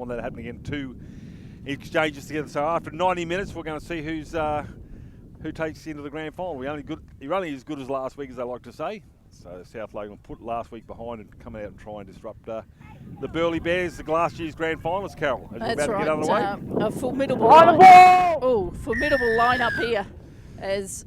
want that to happen again. 2 exchanges together. So after 90 minutes, we're going to see who takes into the grand final. You're only as good as last week, as they like to say. So South Logan put last week behind and come out and try and disrupt the Burleigh Bears, the last year's grand finalists, Carol. That's right. Get underway. A formidable formidable lineup here as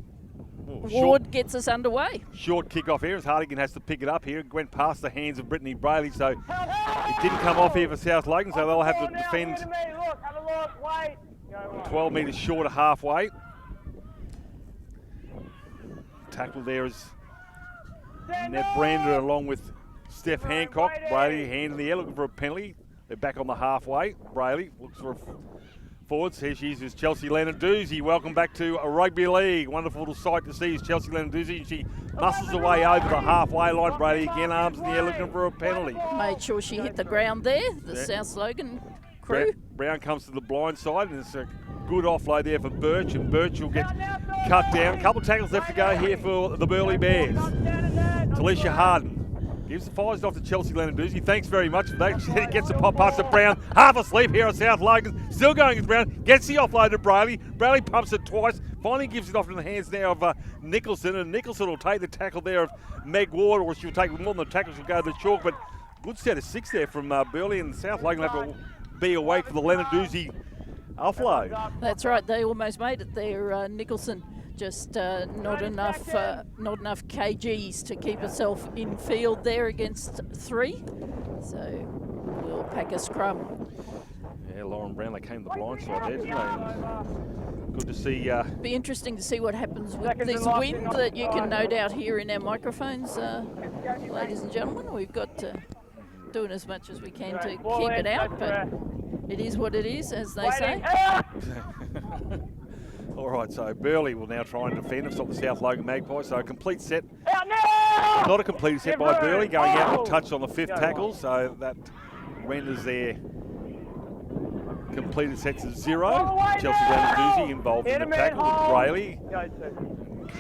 Ward gets us underway. Short kick-off here as Hardigan has to pick it up here. It went past the hands of Brittany Brayley, so it didn't come off here for South Logan, so they'll have to defend 12 metres short of halfway. Tackle there is Ned Brander along with Steph Hancock. Brayley hand in the air looking for a penalty. They're back on the halfway. Brayley looks for a forwards. Here she is Chelsea Lenarduzzi. Welcome back to a rugby league. Wonderful sight to see is Chelsea Lenarduzzi. She muscles away over the halfway line. Brayley again, arms in the air looking for a penalty. Made sure she hit the ground there, the South Logan crew. Brown comes to the blind side and it's a good offload there for Birch, and Birch will get cut down. A couple of tackles left to go here for the Burleigh Bears. Talisha Harden gives the fires off to Chelsea Lenarduzzi. Thanks very much for that. She gets a pop past to Brown. Half asleep here at South Logan. Still going with Brown. Gets the offload to Brayley. Brayley pumps it twice. Finally gives it off in the hands now of Nicholson. And Nicholson will take the tackle there of Meg Ward, or she'll take more than the tackle. She'll go to the chalk. But good set of 6 there from Burleigh, and South Logan have to be awake for the Lenarduzzi offload. That's right. They almost made it there. Nicholson just not enough kgs to keep herself in field there against 3. So we'll pack a scrum. Yeah, Lauren Brown, they came the blind side there, didn't they? Good to see. Be interesting to see what happens with this wind that you can no doubt hear in our microphones, ladies and gentlemen. We've got doing as much as we can to keep it out, but it is what it is, as they say. All right, so Burleigh will now try and defend and stop the South Logan Magpies. So a complete set. Not a complete set by Burleigh, going out and touch on the 5th tackle. So that renders their completed sets of 0. Chelsea Lenarduzzi involved in the tackle with Brayley.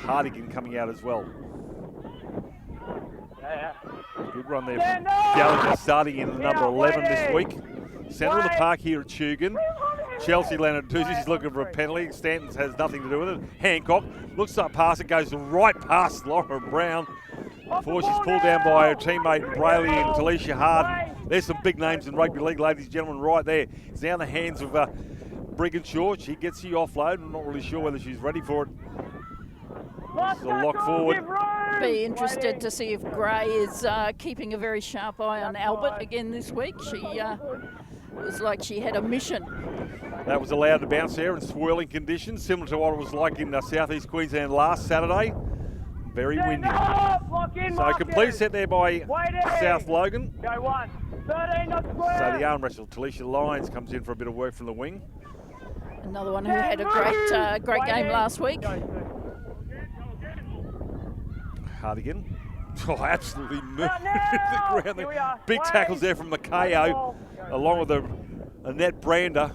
Hardigan coming out as well. Good run there from Gallagher, starting in the number 11 this week. Centre of the park here at Tugun. Chelsea Lenarduzzi's looking for a penalty. Stanton has nothing to do with it. Hancock looks up past it, goes right past Laura Brown before she's pulled down by her teammate Brayley and Talisha Harden. There's some big names in rugby league, ladies and gentlemen, right there. It's now in the hands of Brigginshaw. She gets the offload. I'm not really sure whether she's ready for it. This is a lock forward. Be interested to see if Gray is keeping a very sharp eye on Albert again this week. She was like she had a mission. That was allowed to bounce there in swirling conditions, similar to what it was like in southeast Queensland last Saturday. Very windy. So complete set there by South Logan. So the arm wrestle, Talisha Lyons comes in for a bit of work from the wing. Another one who had a great game last week. Hardigan. Oh, absolutely moved the ground there. Big tackles there from Mackay, along with Annette Brander.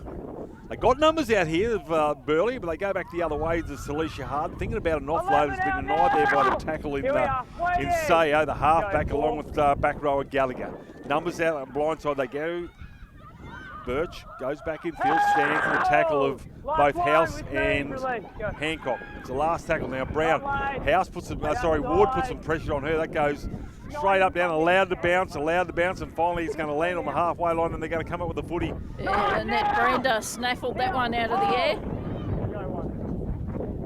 They got numbers out here of Burleigh, but they go back the other way to Talisha Harden. Thinking about an offload has been denied there by the tackle in Sayo, the halfback, along with back rower Gallagher. Numbers out on blindside they go. Birch goes back in field, stands in the tackle of both House and Hancock. It's the last tackle now. Brown, Ward puts some pressure on her. That goes straight up down, allowed to bounce, and finally it's going to land on the halfway line, and they're going to come up with a footy. Yeah, Annette Brander snaffled that one out of the air.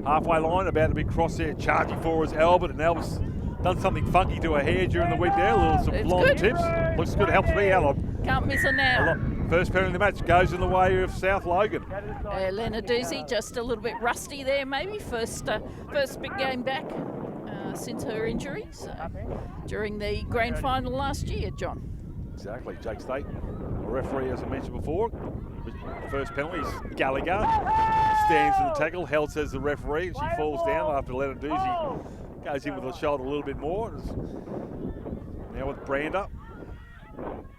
Halfway line, about to be crossed there, charging for us Albert, and Albert's done something funky to her hair during the week there, some blonde tips. Looks good, helps me out. Can't miss her now. First penalty of the match goes in the way of South Logan. Lenarduzzi just a little bit rusty there, maybe. First big game back since her injury, so during the grand final last year, John. Exactly. Jake State, the referee, as I mentioned before. First penalty is Gallagher. Stands in the tackle, held says the referee, and she falls down after Lenarduzzi goes in with the shoulder a little bit more. Now with Brander.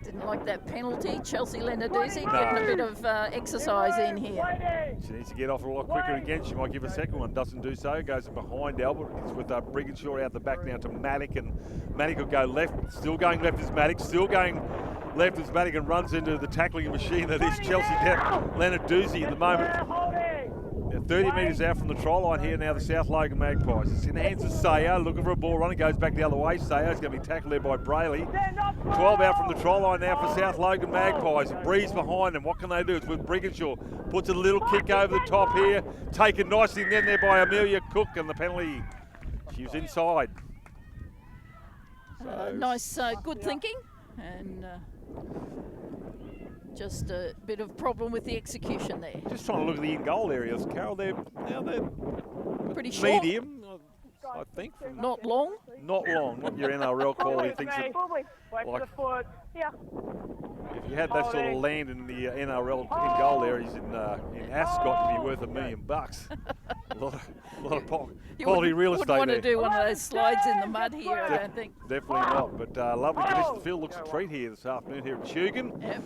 Didn't like that penalty. Chelsea Lenarduzzi getting a bit of exercise in here. She needs to get off a lot quicker again. She might give a second one. Doesn't do so. Goes behind Albert. It's with Brigginshaw out the back now to Maddock. And Maddock will go left. Still going left is Maddock. Still going left as Madigan runs into the tackling machine that is Chelsea Leonard Doozy at the moment. Now 30 metres out from the try line here now, the South Logan Magpies. It's in the hands of Sayer, looking for a ball running, goes back the other way. Sayer's going to be tackled there by Burleigh. 12 out from the try line now for South Logan Magpies. Breeze behind them. What can they do? It's with Brigginshaw. Puts a little kick over the top here. Taken nicely then there by Amelia Cook, and the penalty. She was inside. So Nice, good thinking. And just a bit of problem with the execution there. just trying to look at the in-goal areas, Carol. They're Pretty short. medium, I think. Not long. Not long, not your NRL quality things. That, like, if you had that sort of land in the NRL in-goal areas in Ascot, it'd be worth $1 million. A lot of quality real estate there. You wouldn't want there. to do one of those slides in the mud here, I don't think. Definitely not, but lovely conditions. The field looks a treat here this afternoon here at Tugun. Yep.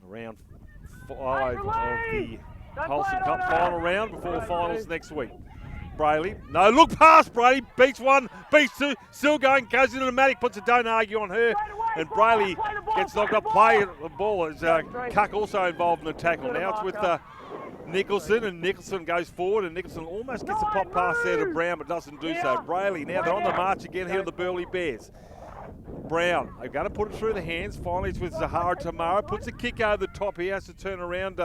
Round 5 of the Holcim Cup final round before finals next week. Burleigh, no, look past Burleigh, beats one, beats two, still going, goes into the Matic, puts a don't argue on her, and Burleigh gets knocked up, play the ball. As Cuck also involved in the tackle. Now it's with Nicholson, and Nicholson goes forward, and Nicholson almost gets a pop pass there to Brown, but doesn't do so. Burleigh, now they're on the march again here, the Burleigh Bears. Brown, they're going to put it through the hands. Finally, it's with Zahara Tamara. Puts a kick over the top. He has to turn around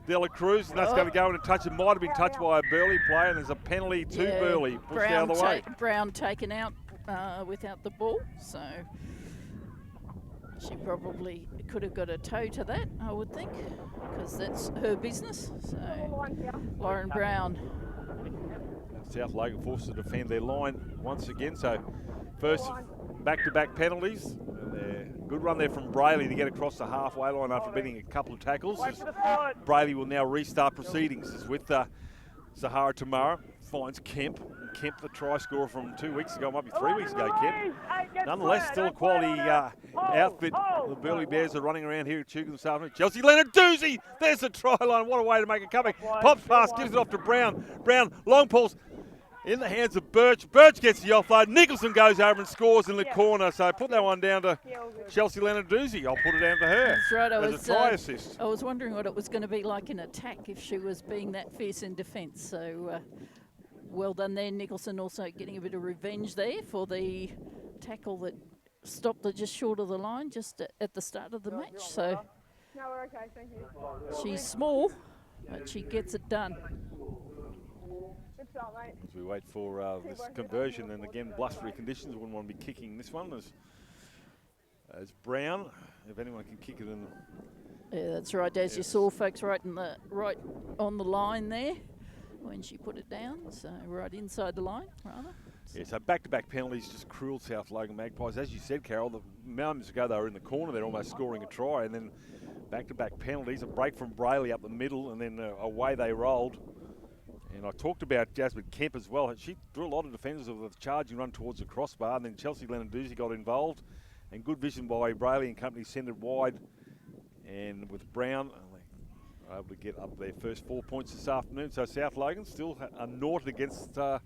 Dela Cruz, and that's going to go in a touch. It might have been touched by a Burleigh player, and there's a penalty to Burleigh. Pushed out of the way. Brown taken out without the ball, so she probably could have got a toe to that, I would think, because that's her business. So Lauren Brown. South Logan forced to defend their line once again. So first back-to-back penalties. Good run there from Burleigh to get across the halfway line after beating a couple of tackles. Burleigh will now restart proceedings. It's with Zahara Tamara, finds Kemp. And Kemp, the try scorer from 2 weeks ago, might be 3 weeks ago, Kemp. Nonetheless, still a quality outfit. The Burleigh Bears are running around here at Tugun this afternoon. Chelsea Leonard Doozy, there's the try line. What a way to make a comeback. Pops past, gives it off to Brown. Brown, long pulls. In the hands of Birch. Birch gets the offload. Nicholson goes over and scores in the corner. So put that one down to Chelsea Leonard Doozy. I'll put it down to her. That's right. As a try assist. I was wondering what it was going to be like in attack if she was being that fierce in defence. So well done there. Nicholson also getting a bit of revenge there for the tackle that stopped her just short of the line just at the start of the match. So no, we're okay, thank you. She's small, but she gets it done. As we wait for this conversion, and again, blustery conditions, wouldn't want to be kicking this one as Brown, if anyone can kick it in. Yeah, that's right. As you saw, folks, right on the line there when she put it down, so right inside the line, rather. Yeah, so back-to-back penalties, just cruel South Logan Magpies. As you said, Carol, the moments ago they were in the corner, they're almost scoring a try, and then back-to-back penalties, a break from Burleigh up the middle, and then away they rolled. And I talked about Jasmine Kemp as well. She drew a lot of defenders with a charging run towards the crossbar, and then Chelsea Leonard Doozy got involved, and good vision by Burleigh and company sent it wide. And with Brown, they were able to get up their first 4 points this afternoon. So South Logan still a naught against their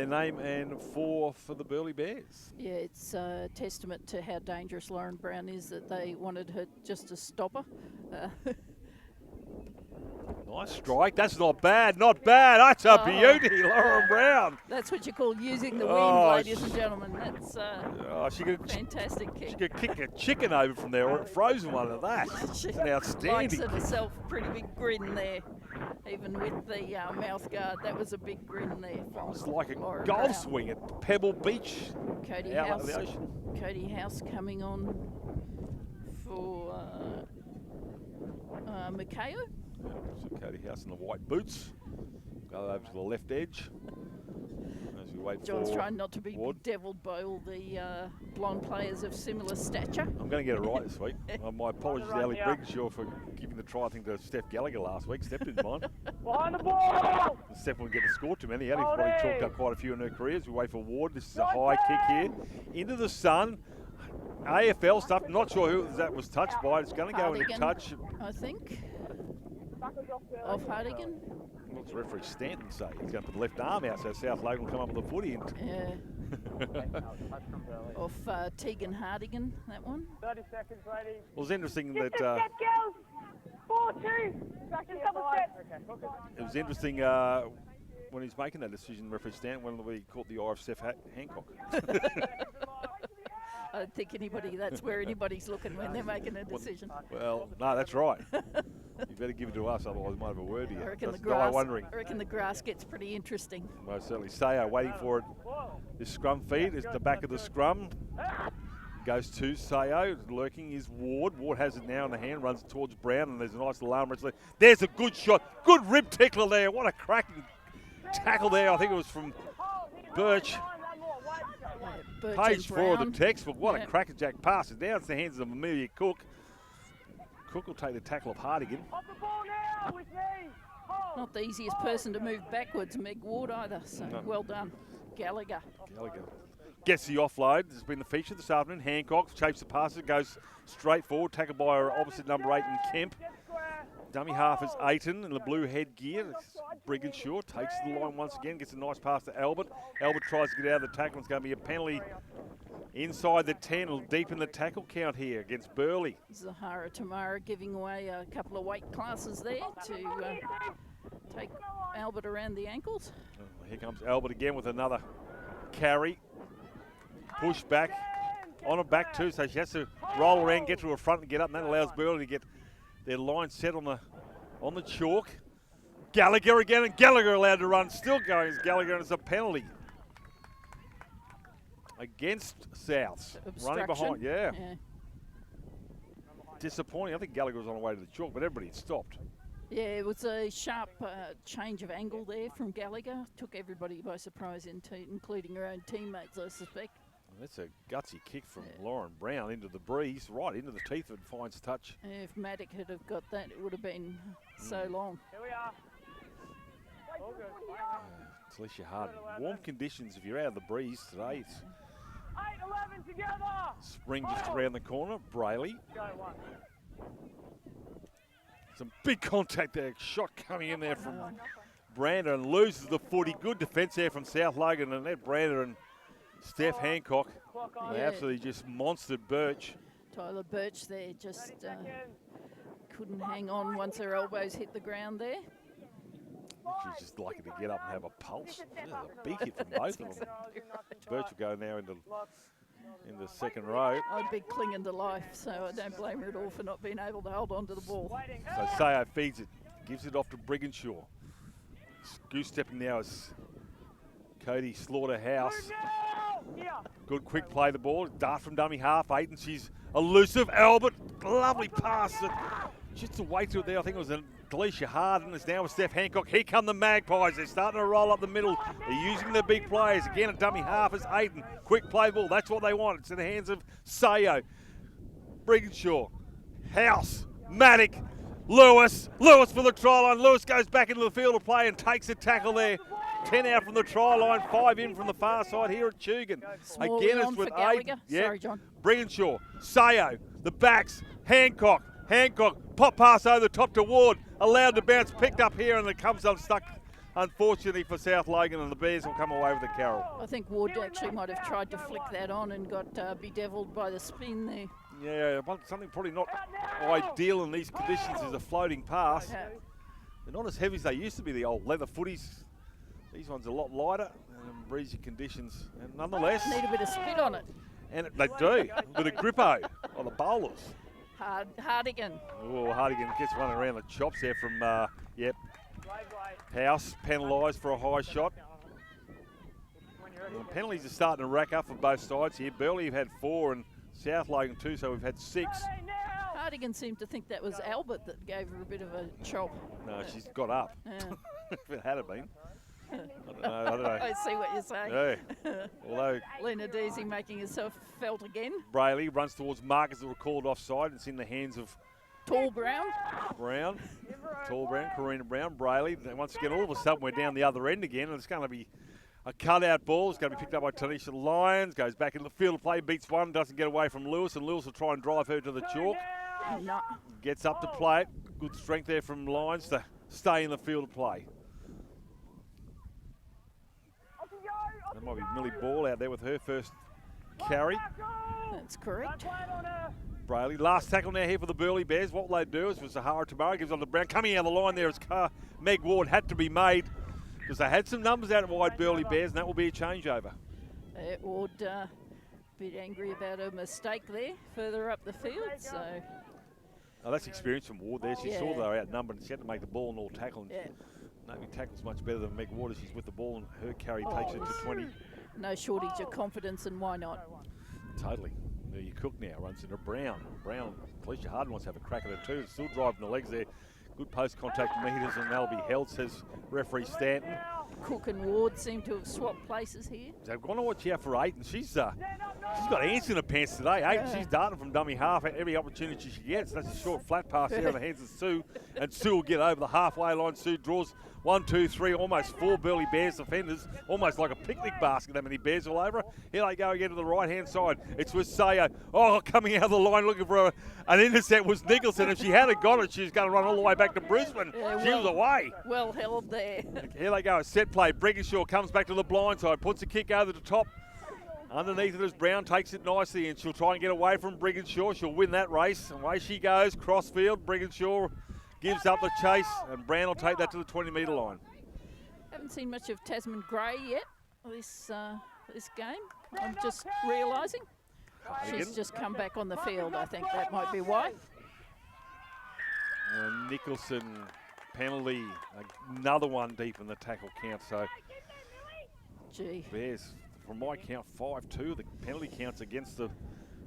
name and 4 for the Burleigh Bears. Yeah, it's a testament to how dangerous Lauren Brown is that they wanted her just to stop her. Nice strike. That's not bad. Not bad. That's a beauty, Lauren Brown. That's what you call using the wind, ladies and gentlemen. That's she could, fantastic kick. She could kick a chicken over from there, or a frozen one of that. It's an outstanding. Likes it herself. Pretty big grin there, even with the mouth guard. That was a big grin there. It's like a Lauren golf Brown. swing at Pebble Beach. Cody out House. of the ocean. Cody House coming on for Mackay. So Cody House in the white boots. Go over to the left edge. As we wait John's for trying not to be Ward. bedeviled by all the blonde players of similar stature. I'm going to get it right this week. My apologies to Ali Briggshaw for giving the try, I think, to Steph Gallagher last week. Steph didn't mind. Behind the ball! Steph wouldn't get the score too many. Ali's probably chalked up quite a few in her career. As we wait for Ward. This is a high kick here. Into the sun. AFL stuff. Not sure who that was touched by. It's going to go into touch. I think. Off Hardigan. What's referee Stanton say? He's going to put the left arm out so South Logan will come up with a footy. Yeah. Off Tegan Hardigan, that one. 30 seconds, ladies. Well, it was interesting that Girls. 4-2. Back in double set. it was interesting when he's making that decision, referee Stan, when we caught the eye of Steph Hancock. I don't think that's where anybody's looking when they're making a decision. Well, no, that's right. You better give it to us, otherwise we might have a word here. I reckon wondering. I reckon the grass gets pretty interesting. Most certainly. Sayo waiting for it. This scrum feed is the back of the scrum. Goes to Sayo. Lurking is Ward. Ward has it now in the hand, runs towards Brown, and there's a nice alarm. There's a good shot. Good rib tickler there. What a cracking tackle there. I think it was from Birch. Page 4 of the textbook. What a crackerjack pass. It's now it's the hands of Amelia Cook. Cook will take the tackle of Hardigan. Not the easiest person to move backwards, Meg Ward, either. So well done, Gallagher. Gets the offload. This has been the feature this afternoon. Hancock shapes the pass. It goes straight forward. Tackled by our opposite number 8 in Kemp. Dummy half is Aiton in the blue headgear. Brigginshaw takes the line once again, gets a nice pass to Albert. Albert tries to get out of the tackle. It's going to be a penalty inside the 10. It'll deepen the tackle count here against Burleigh. Zahara Tamara giving away a couple of weight classes there to take Albert around the ankles. Oh, here comes Albert again with another carry. Push back. On her back too, so she has to roll around, get to her front and get up, and that allows Burleigh to get their line set on the chalk. Gallagher again, and Gallagher allowed to run. Still going as Gallagher, and it's a penalty against Souths. Running behind, yeah. Disappointing. I think Gallagher was on the way to the chalk, but everybody had stopped. Yeah, it was a sharp change of angle there from Gallagher. Took everybody by surprise, including her own teammates, I suspect. That's a gutsy kick from Lauren Brown into the breeze, right into the teeth of it, finds touch. If Maddock had have got that, it would have been so long. Here we are. Talisha Harden. Warm conditions if you're out of the breeze today. It's 8-11 together. spring just around the corner. Brayley. Some big contact there. Shot coming in there from Brander and loses the footy. Good defence there from South Logan, and that Brander and Steph Hancock. They absolutely just monstered Birch. Tyler Birch there just couldn't hang on once her elbows hit the ground there. She's just lucky to get up and have a pulse. There's a big hit from both of them. Birch will go now into the second row. I'd be clinging to life, so I don't blame her at all for not being able to hold on to the ball. So Sayo feeds it, gives it off to Brigginshaw. Goose stepping now is Cody Slaughterhouse. Good quick play the ball. Dart from dummy half. Aiton, she's elusive. Albert, lovely pass. Just to wait to it there, I think it was Talisha Harden. It's now with Steph Hancock. Here come the Magpies. They're starting to roll up the middle. They're using the big players. Again, a dummy half is Aiton. Quick play ball. That's what they want. It's in the hands of Sayo. Brigginshaw. House. Maddock. Lewis for the try line. Lewis goes back into the field of play and takes a tackle there. 10 out from the try line, 5 in from the far side here at Tugan. Again, it's with Aiton. Sorry, John. Brigginshaw, Sayo, the backs, Hancock, pop pass over the top to Ward, allowed to bounce, picked up here, and it comes unstuck, unfortunately for South Logan, and the Bears will come away with the carry. I think Ward actually might have tried to flick that on and got bedeviled by the spin there. Yeah, something probably not ideal in these conditions is a floating pass. Yeah. They're not as heavy as they used to be, the old leather footies. These ones are a lot lighter and breezy conditions, and nonetheless. Need a bit of spit on it. And they do, with a grippo on the bowlers. Hardigan. Oh, Hardigan gets one around the chops there from, House, penalised for a high shot. The penalties are starting to rack up for both sides here. Burleigh have had 4 and South Logan 2, so we've had 6. Hardigan seemed to think that was Albert that gave her a bit of a chop. No, she's got up. Yeah. If it had been. I don't know. I see what you're saying. Yeah. Although Lena Deasy making herself felt again. Brayley runs towards Marcus that were called offside. It's in the hands of Tall Brown. Tall Brown, Karina Brown, Brayley. Once again, all of a sudden we're down the other end again, and it's going to be a cutout ball. It's going to be picked up by Tanisha Lyons. Goes back in the field of play, beats one, doesn't get away from Lewis, and Lewis will try and drive her to the chalk. No. Gets up to play it. Good strength there from Lyons to stay in the field of play. That might be Millie Ball out there with her first carry. That's correct. Burleigh. Last tackle now here for the Burleigh Bears. What will they do is Zahara Tamara gives on the brown. Coming out of the line there is Meg Ward had to be made because they had some numbers out wide Burleigh Bears, and that will be a changeover. Ward a bit angry about a mistake there further up the field. So. Oh, that's experience from Ward there. She saw they were outnumbered and she had to make the ball and all tackle. Nobody tackles much better than Meg Ward. She's with the ball and her carry takes it to 20. No shortage of confidence, and why not? Totally. There you Cook now runs into Brown. Felicia Harden wants to have a crack at it too. Still driving the legs there. Good post contact meters and they'll be held, says referee Stanton. Cook and Ward seem to have swapped places here. So I've got to watch out for Aiton. She's got ants in her pants today. Aiton, she's darting from dummy half at every opportunity she gets. That's a short flat pass there in the hands of Sue. And Sue will get over the halfway line. Sue draws 1, 2, 3, almost 4 Burleigh Bears defenders. Almost like a picnic basket, that many Bears all over her. Here they go again to the right-hand side. It's with Sayo. Oh, coming out of the line looking for an intercept was Nicholson. If she hadn't got it, she was going to run all the way back to Brisbane. She was away. Well held there. Here they go, a set play. Brigginshaw comes back to the blind side, puts a kick over the top. Underneath it as Brown takes it nicely, and she'll try and get away from Brigginshaw. She'll win that race. Away she goes, crossfield. Brigginshaw gives up the chase, and Brown will take that to the 20-metre line. Haven't seen much of Tasman Gray yet this game. I'm just realising. She's just come back on the field. I think that might be why. Nicholson penalty, another one deep in the tackle count. So, gee, Bears, from my count, 5-2. The penalty counts against the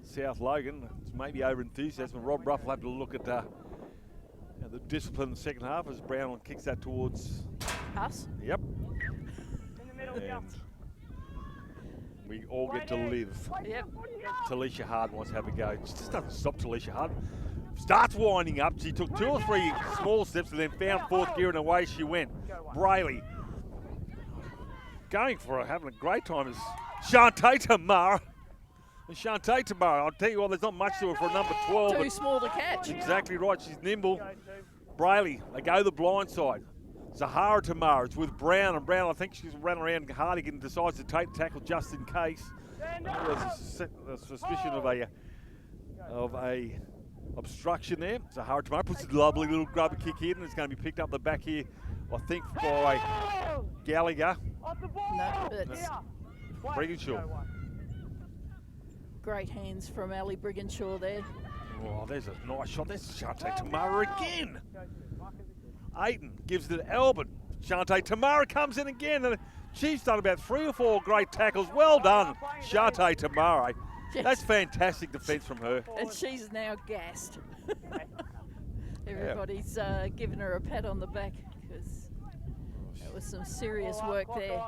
South Logan. It's maybe over enthusiasm. Rob Ruff will have to look at the discipline in the second half as Brown kicks that towards us. Yep. And we all get to live. Yep. Talisha Harden wants to have a go. It just doesn't stop Talisha Harden. Starts winding up. She took 2 or 3 small steps and then found fourth gear and away she went. Burleigh going for it, having a great time is Shantae Tamara. And Shantae Tamara, I'll tell you what, there's not much to her for a number 12. Too small to catch. Exactly right, she's nimble. Burleigh, they go the blind side. Zahara Tamara, it's with Brown, and Brown, I think she's run around Hardigan and decides to take the tackle just in case. There's a suspicion of a obstruction there. Zahara Tamara puts a lovely little grubber kick in, and it's going to be picked up the back here, I think, by Gallagher. No, it's Brigginshaw. Great hands from Ali Brigginshaw there. Oh, there's a nice shot. There's Shantae Tamara again. Aiton gives it to Albert. Shantae Tamara comes in again. And she's done about 3 or 4 great tackles. Well done, Shantae Tamara. Yes. That's fantastic defence from her. And she's now gassed. Everybody's giving her a pat on the back because that was some serious work there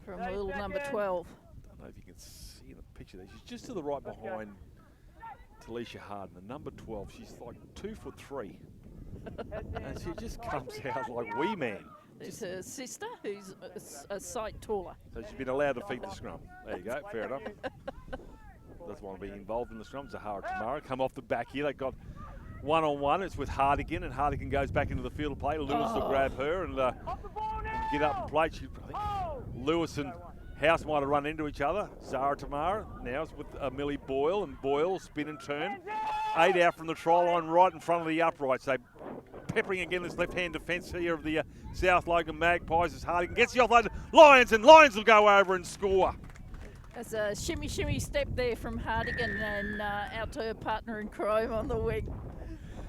from little number 12. I don't know if you can see in the picture there. She's just to the right behind Talisha Harden, the number 12. She's like 2'3". And she just comes out like wee man. There's her sister who's a sight taller. So she's been allowed to feed the scrum. There you go, fair enough. Doesn't want to be involved in the scrum. Zahara Tamara come off the back here. They got one-on-one. It's with Hardigan, and Hardigan goes back into the field of play. Lewis will grab her and get up and play. I think Lewis and House might have run into each other. Zahara Tamara now is with Millie Boyle, and Boyle spin and turn. 8 out from the try line right in front of the uprights. They peppering again this left-hand defence here of the South Logan Magpies as Hardigan gets the offload. Lions, and Lions will go over and score. There's a shimmy step there from Hardigan and out to her partner in crime on the wing.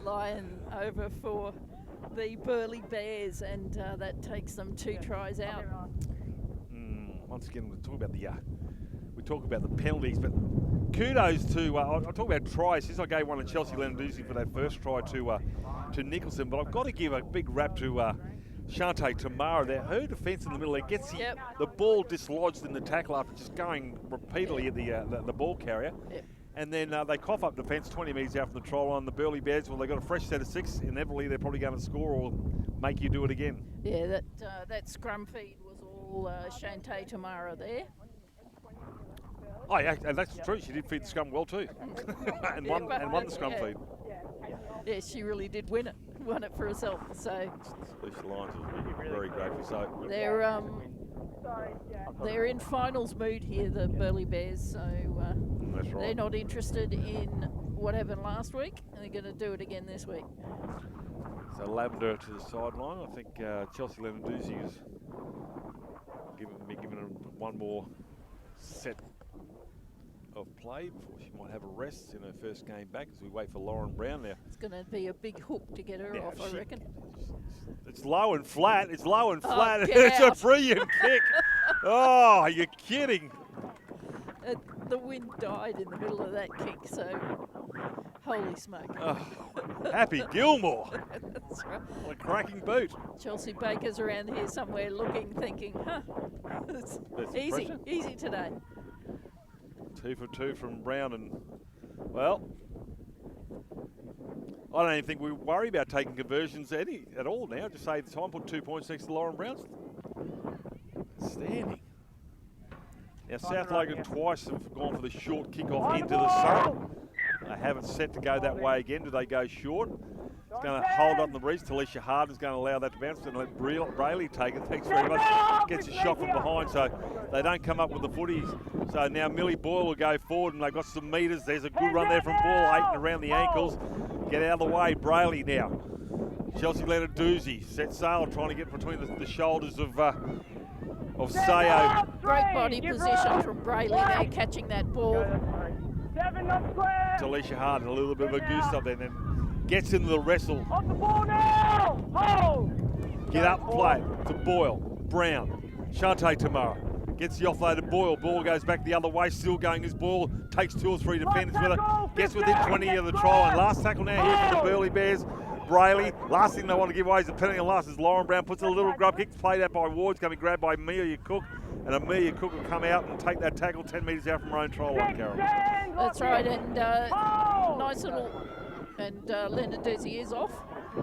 Lion over for the Burleigh Bears, and that takes them 2 tries out. Once again, we talk about the penalties, but kudos to I'll talk about tries. Since I gave one to Chelsea Lenarduzzi for that first try to Nicholson, but I've got to give a big rap to Shantae Tamara there. Her defence in the middle, it gets the ball dislodged in the tackle after just going repeatedly at the ball carrier. Yep. And then they cough up defence 20 metres out from the try line. The Burleigh Bears, well, they've got a fresh set of 6. Inevitably, they're probably going to score or make you do it again. Yeah, that scrum feed was all Shantae Tamara there. Oh, yeah, and that's true. She did feed the scrum well too, and won the scrum feed. Yeah, she really did win it. Won it for herself. So Alicia Lyons was very grateful. So they're in finals mood here, the Burleigh Bears. So that's right. they're not interested in what happened last week. They're going to do it again this week. So Lavender to the sideline. I think Chelsea Lenarduzzi is given her one more set of play before she might have a rest in her first game back as we wait for Lauren Brown now. It's going to be a big hook to get her off, I reckon. It's low and flat. It's low and flat. It's a brilliant kick. Oh, you're kidding. The wind died in the middle of that kick, so holy smoke. Oh, Happy Gilmore. That's right. What a cracking boot. Chelsea Baker's around here somewhere looking, thinking, it's easy today. 2 for 2 from Brown, and well, I don't even think we worry about taking conversions at all now. Just save the time, put 2 points next to Lauren Brown's. Standing. Now South Logan twice have gone for the short kick-off into the sun. They haven't set to go that way again. Do they go short? It's going to hold up in the breeze. Talisha Harden's going to allow that to bounce. Going to let Burleigh take it. Thanks very much. Gets a shot from behind, so they don't come up with the footies. So now Millie Boyle will go forward, and they've got some metres. There's a good run there from Boyle, 8 and around the ankles. Get out of the way, Burleigh now. Chelsea Lenarduzzi set sail, trying to get between the shoulders of Sayo. Great body position from Burleigh there, catching that ball. Talisha Harden, a little bit of a goose up there, and then gets into the wrestle. Off the ball now! Oh! Get up, play to Boyle, Brown, Shantae Tamara. Gets the offload to Boyle. Ball goes back the other way, still going his ball. Takes 2 or 3 defenders with her. Gets within 20 of the trial. And last tackle now here for the Burleigh Bears. Burleigh. Last thing they want to give away is the penalty on last is Lauren Brown. Puts a little grub kick, played out by Ward's, going to be grabbed by Amelia Cook. And Amelia Cook will come out and take that tackle 10 metres out from her own trial line, Carol. That's right, and nice little, and Lenarduzzi is off.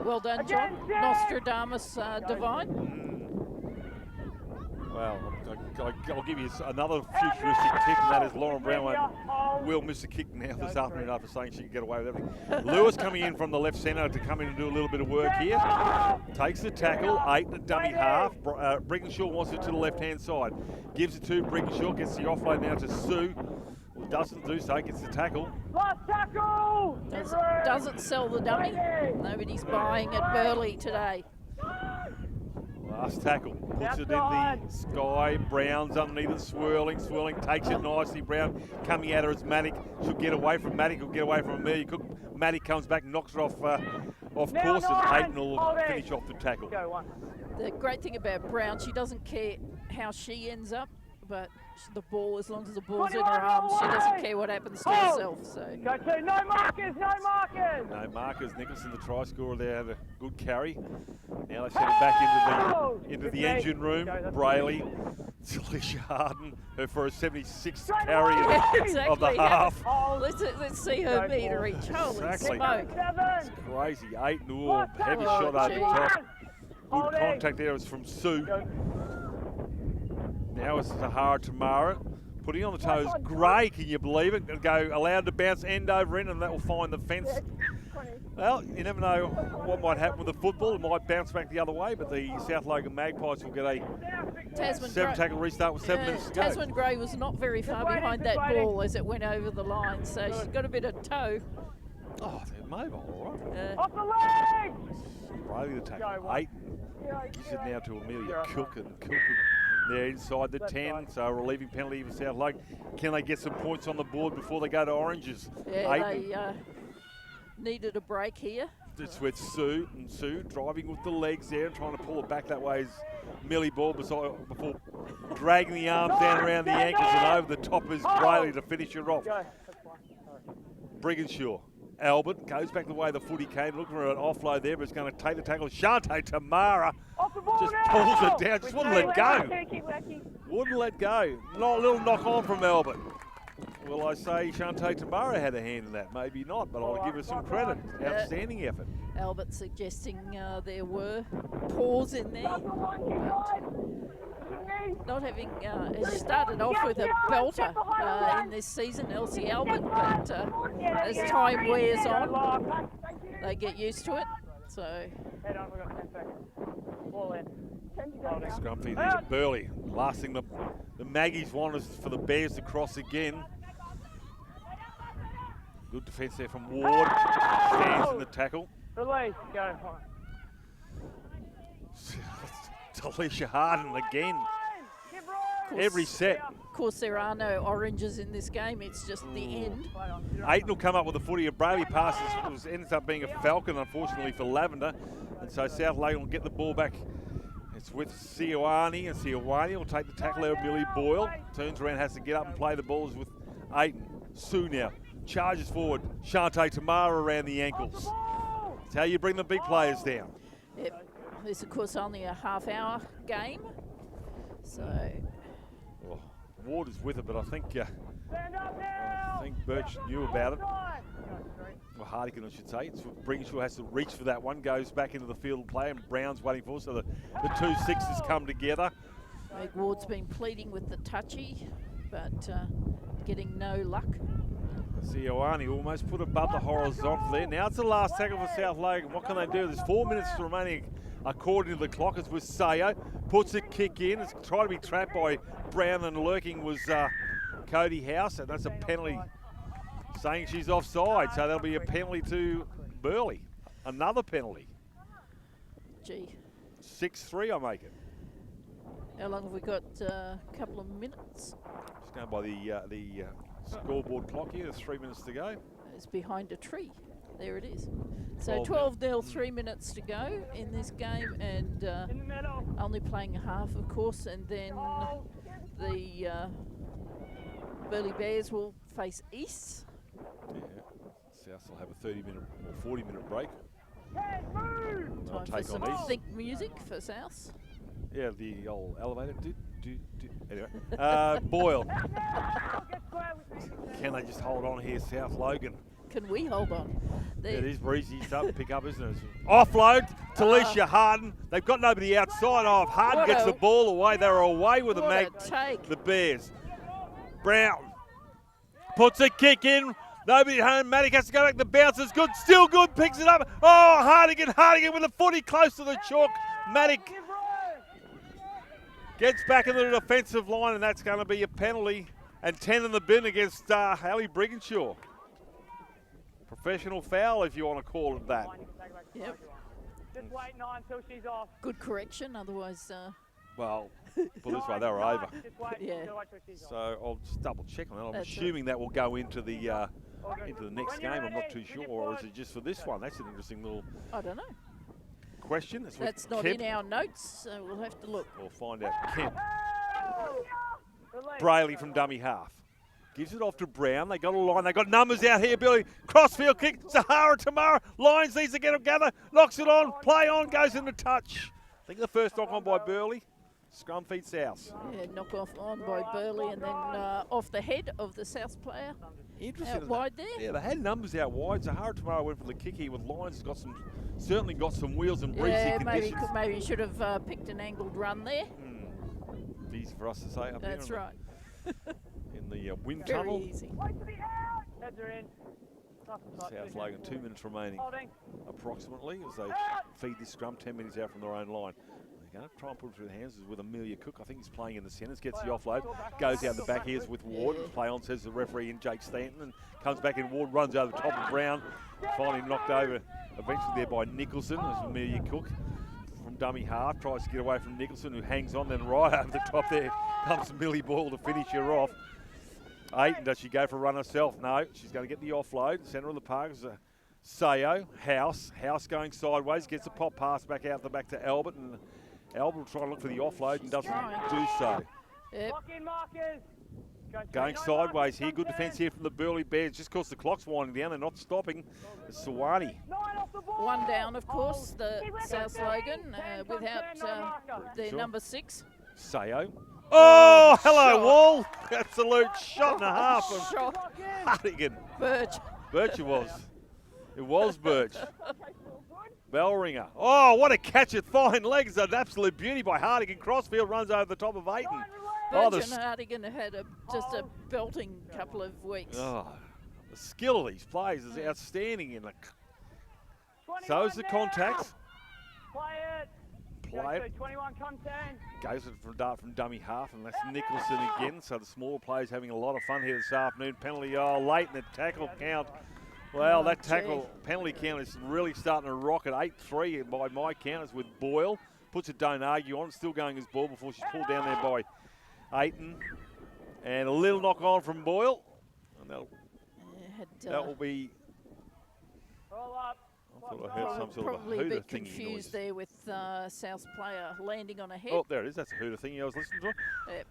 Well done, John. Nostradamus Divine. Well, I'll give you another futuristic tip, and that is Lauren Brown will miss a kick now this afternoon after saying she can get away with everything. Lewis coming in from the left centre to come in and do a little bit of work here. Takes the tackle, 8 and a dummy half. Brigginshaw wants it to the left-hand side. Gives it to Brigginshaw, gets the offload now to Sue. Well, doesn't do so, gets the tackle. Doesn't sell the dummy. Nobody's buying at Burleigh today. Last tackle, puts it in the sky. Brown's underneath it, swirling, takes it nicely. Brown coming at her as Maddock. She'll get away from Maddock, will get away from Amelia Cook. Maddock comes back, knocks it off course, and Hayden will finish off the tackle. The great thing about Brown, she doesn't care how she ends up, but the ball, as long as the ball's in her arms, she doesn't care what happens to herself. So. Go to, no markers, no markers! No markers. Nicholson, the try scorer there, had a good carry. Now they send it back into the engine room. Burleigh, Talisha Harden, her for a 76th carry of the half. Let's see her meter each. Holy smoke. It's crazy. 8 and all. Heavy shot over the top. Good contact there. It's from Sue. Now it's Sahara Tamara. Putting on the toes. Gray, can you believe it? Go allowed to bounce end over end, and that will find the fence. Well, you never know what might happen with the football. It might bounce back the other way, but the South Logan Magpies will get a 7-tackle restart with 7 minutes to go. Tasman Gray was not very far behind that ball as it went over the line, so she's got a bit of toe. Oh, they're mobile, all right. Off the leg! Burleigh the tackle. 8. Gives it now to Amelia Cook, and Cook they're inside the 10, so a relieving penalty for South Logan. Can they get some points on the board before they go to Oranges? Yeah, they needed a break here. It's with Sue, and Sue driving with the legs there and trying to pull it back that way as Millie Ball before dragging the arms down around the ankles and over the top is Burleigh to finish it off. Brigginshaw. Albert goes back the way the footy came, looking for an offload there, but it's going to take the tackle. Shantae Tamara just pulls it down, just wouldn't let go. Wouldn't let go. Not a little knock on from Albert. Will I say Shantae Tamara had a hand in that? Maybe not, but I'll give her some credit. Outstanding effort. Albert suggesting there were paws in there. Not having, she started off with a belter in this season, Elsie Albert, but as time wears on, they get used to it. So Head on, we've got 10 seconds. Ball in. 10 to go now. Scrum feed here to Burleigh. Last thing the Maggies want is for the Bears to cross again. Good defence there from Ward. Stands in the tackle. Release, go. Talisha Harden again. Keep rolling. Every set. of course there are no oranges in this game. It's just the end. Aiton will come up with a footy. A Brayley passes ends up being a Falcon, unfortunately for Lavender. And so South Logan will get the ball back. It's with Sioane, and Sioane will take the tackle out of Billy Boyle. Turns around, has to get up and play the balls with Aiton. Sue now charges forward. Shante Tamara around the ankles. That's how you bring the big players down. Yep. This, of course, only a half-hour game. So Oh, Ward is with it, but I think Birch knew about it. Well, Hardigan, I should say. It's Bringshaw has to reach for that one, goes back into the field play, and Brown's waiting for it. So the two sixes come together. Meg Ward's been pleading with the touchy, but getting no luck. Sioane almost put above the horizontal there. Now it's the last tackle for South Logan. What can they do? There's 4 minutes remaining according to the clock. It's with Sayo. Puts a kick in. It's trying to be trapped by Brown, and lurking was Cody House, and that's a penalty, saying she's offside. So that'll be a penalty to Burleigh. Another penalty. Gee. 6-3, I make it. How long have we got? A couple of minutes. Just going by the scoreboard clock here. There's 3 minutes to go. It's behind a tree. There it is. So 12-0, 3 minutes to go in this game, and only playing a half, of course, and then the Burleigh Bears will face East. Yeah. South will have a 30-minute or 40-minute break. Time for some think music for South. Yeah, the old elevator. Anyway, Boyle. Can they just hold on here, South Logan? Can we hold on? There. It is breezy stuff to pick up, isn't it? Offload, Talisha Harden. They've got nobody outside. Oh, if Harden gets the ball away, they're away with the Bears. Brown puts a kick in. Nobody at home. Maddock has to go back. The bounce is good. Still good. Picks it up. Oh, Hardigan with a footy close to the chalk. Maddock gets back into the defensive line, and that's going to be a penalty. And 10 in the bin against Hallie Brigginshaw. Professional foul, if you want to call it that. Yep. Just wait 9 until she's off. Good correction, otherwise. Well, put it this way, they were over. Just wait until she's off. So I'll just double check on that. I'm assuming that will go into the next game. I'm not too sure, or is it just for this one? That's an interesting little. I don't know. Question. That's not in our notes, so we'll have to look. We'll find out. Kemp. Brayley from dummy half. Gives it off to Brown. They got a line. They got numbers out here, Billy. Crossfield kick. Sahara Tamara. Lines needs to get them together. Knocks it on. Play on. Goes into touch. I think the first knock on by Burleigh. Scrum feed South. Yeah, knock off on by Burleigh, and then off the head of the South player. Interesting. Out wide there. Yeah, they had numbers out wide. Sahara Tamara went for the kick here with Lines. Certainly got some wheels and breezy conditions. Maybe you should have picked an angled run there. Easy for us to say up That's here. right. In the wind Very tunnel. easy. Heads are in. South Logan, 2 minutes remaining, approximately, as they feed this scrum, 10 minutes out from their own line. They're going to try and put it through the hands with Amelia Cook. I think he's playing in the centres, gets the offload, goes out the back here with Ward. Play on, says the referee, in Jake Stanton, and comes back in. Ward runs over the top of Brown, finally knocked over eventually there by Nicholson, as Amelia Cook from dummy half tries to get away from Nicholson, who hangs on, then right over the top there comes Millie Boyle to finish her off. Aiton, does she go for a run herself? No, she's going to get the offload. Centre of the park is Sayo, House going sideways, gets a pop pass back out the back to Albert, and Albert will try and look for the offload and doesn't do so. Yep. Going sideways here, good defence here from the Burleigh Bears, just because the clock's winding down, they're not stopping. It's Sawani. One down, of course, the South Logan without their number 6. Sayo. Oh, hello, Wall. Absolute shot and a half from Hardigan. Birch it was. It was Birch. Bell ringer. Oh, what a catch at fine legs. An absolute beauty by Hardigan. Crossfield runs over the top of Aiton. Birch and Hardigan had just a belting couple of weeks. Oh, the skill of these players is outstanding. So is the contacts. Play it. Play it. 21 content. Goes it from dart from dummy half, and that's Nicholson again. So the smaller players having a lot of fun here this afternoon. Penalty, late in the tackle count. Well, that tackle penalty count is really starting to rocket. 8-3 by my counters with Boyle. Puts it, don't argue on, still going his ball before she's pulled down there by Ayton. And a little knock on from Boyle. And that will be. Roll up. I thought I heard some sort of a probably hooter a bit thingy confused noise. there with South's player landing on a head. Oh, there it is. That's a hooter thingy I was listening to. Yep.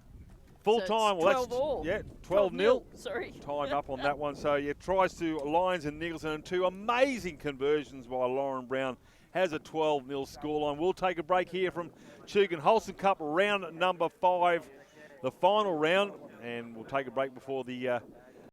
Full So time. it's Well, 12 all. yeah, 12-0. Sorry. Time up on that one. So, yeah, tries to Lyons and Nicholson, and 2 amazing conversions by Lauren Brown. Has a 12-0 scoreline. We'll take a break here from Chugan Holcim Cup round number 5, the final round, and we'll take a break before the